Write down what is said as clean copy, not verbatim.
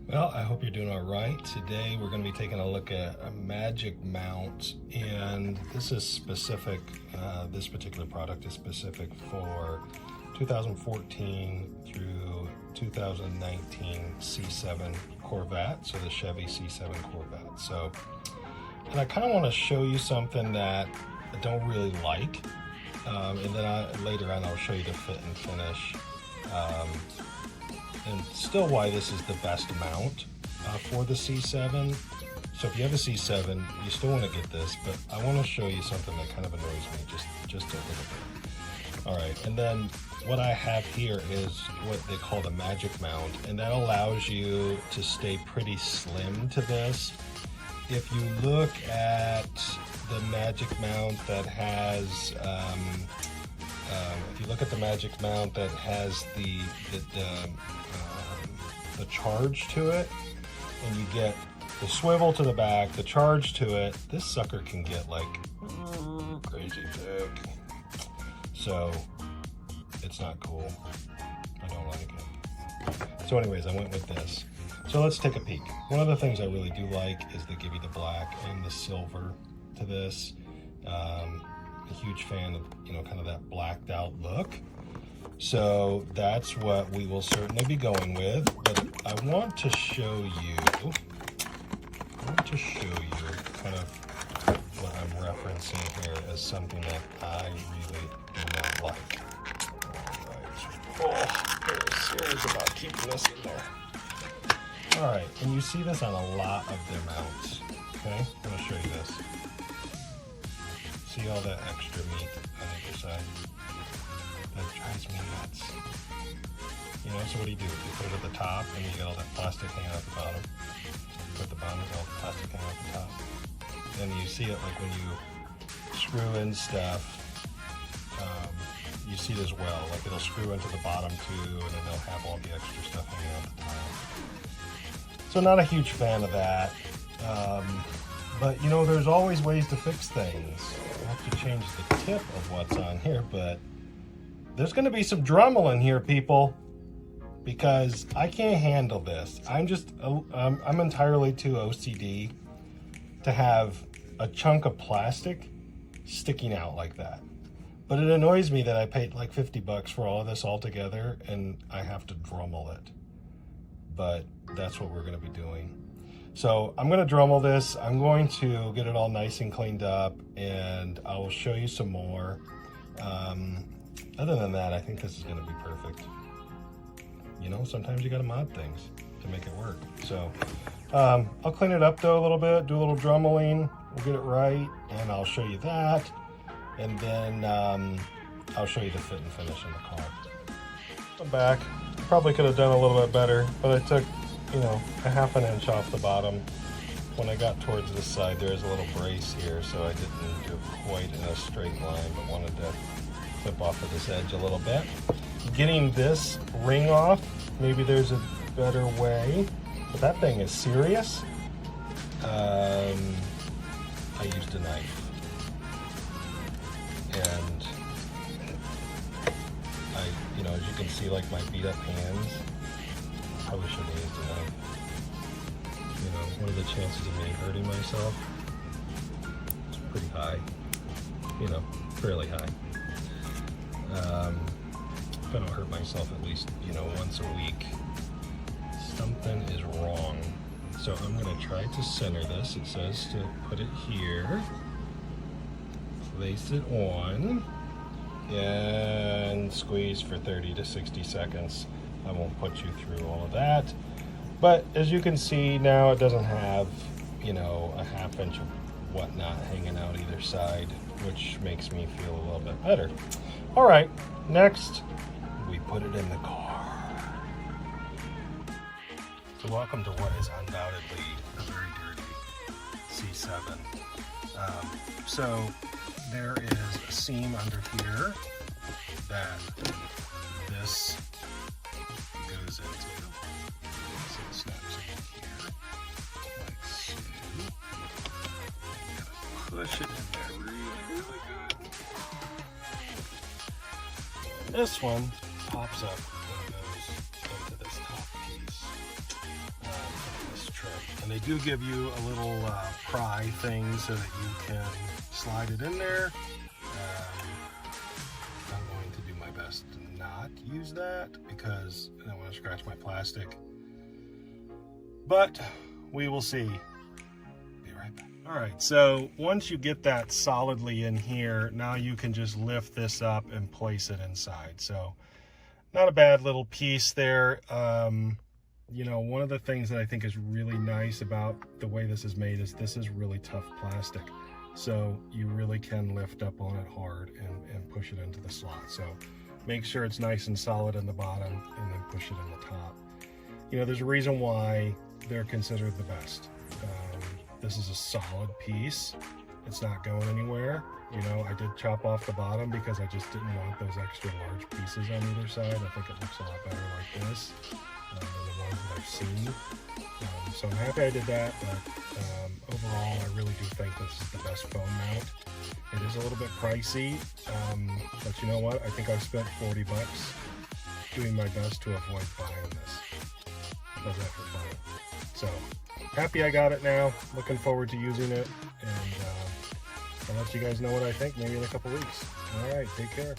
Well, I hope you're doing all right. Today we're going to be taking a look at a magic mount, and this is specific, this particular product is specific for 2014 through 2019 C7 Corvette, so the Chevy C7 Corvette. So, and I kind of want to show you something that I don't really like, and then later on I'll show you the fit and finish. And still why this is the best mount for the C7. So if you have a C7, you still want to get this, but I want to show you something that kind of annoys me just a little bit. All right, and then what I have here is what they call the magic mount, and that allows you to stay pretty slim to this. If you look at the magic mount that has if you look at the magic mount that has the charge to it, and you get the swivel to the back, the charge to it, this sucker can get like crazy thick. So it's not cool. I don't like it. So anyways, I went with this. So let's take a peek. One of the things I really do like is they give you the black and the silver to this. A huge fan of, you know, kind of that blacked out look. So that's what we will certainly be going with. But I want to show you kind of what I'm referencing here as something that I really do not like. All right. Oh, very serious about keeping this in there. All right, and you see this on a lot of their mounts. Okay, I'm gonna show you this. See all that extra meat on either side? That drives me nuts. You know, so what do? You put it at the top, and you get all that plastic hanging out the bottom. Put the bottom, all the plastic hanging out the top. And you see it like when you screw in stuff, you see it as well. Like it'll screw into the bottom too, and then they'll have all the extra stuff hanging out the top. So not a huge fan of that. But you know, there's always ways to fix things. I have to change the tip of what's on here, but there's going to be some Dremel in here, people, because I can't handle this. I'm entirely too OCD to have a chunk of plastic sticking out like that. But it annoys me that I paid like 50 bucks for all of this all together, and I have to Dremel it. But that's what we're going to be doing. So I'm going to Dremel this. I'm going to get it all nice and cleaned up, and I will show you some more. Other than that, I think this is going to be perfect. You know, sometimes you got to mod things to make it work. So I'll clean it up though a little bit, do a little Dremeling, we'll get it right, and I'll show you that. And then I'll show you the fit and finish in the car. I'm back. Probably could have done a little bit better, but I took, you know, a ½ inch off the bottom. When I got towards this side, there's a little brace here, so I didn't do it quite in a straight line, but wanted to clip off of this edge a little bit. Getting this ring off, maybe there's a better way, but that thing is serious. I used a knife, and you know, as you can see, like my beat up hands, probably should have used a knife. You know, what are the chances of me hurting myself? It's pretty high, you know, fairly high. If I don't hurt myself at least, you know, once a week, something is wrong. So I'm going to try to center this. It says to put it here, place it on, and squeeze for 30 to 60 seconds. I won't put you through all of that. But as you can see now, it doesn't have, you know, a ½ inch of whatnot hanging out either side, which makes me feel a little bit better. All right, next, we put it in the car. So welcome to what is undoubtedly a very dirty C7. So there is a seam under here that this goes into. So it snaps in here, like so. Push it in there really good. This one pops up and goes into this top piece. trim. And they do give you a little pry thing so that you can slide it in there. I'm going to do my best to not use that because I don't want to scratch my plastic. But we will see. Be right back. All right, so once you get that solidly in here, now you can just lift this up and place it inside. So not a bad little piece there. You know, one of the things that I think is really nice about the way this is made is this is really tough plastic. So you really can lift up on it hard and push it into the slot. So make sure it's nice and solid in the bottom and then push it in the top. You know, there's a reason why they're considered the best. This is a solid piece. It's not going anywhere. You know, I did chop off the bottom because I just didn't want those extra large pieces on either side. I think it looks a lot better like this than the ones that I've seen. So I'm happy I did that, but overall I really do think this is the best phone mount. It is a little bit pricey, but you know what? I think I've spent 40 bucks doing my best to avoid buying this. How's that for fun? So happy I got it now. Looking forward to using it, and I'll let you guys know what I think maybe in a couple weeks. All right, take care.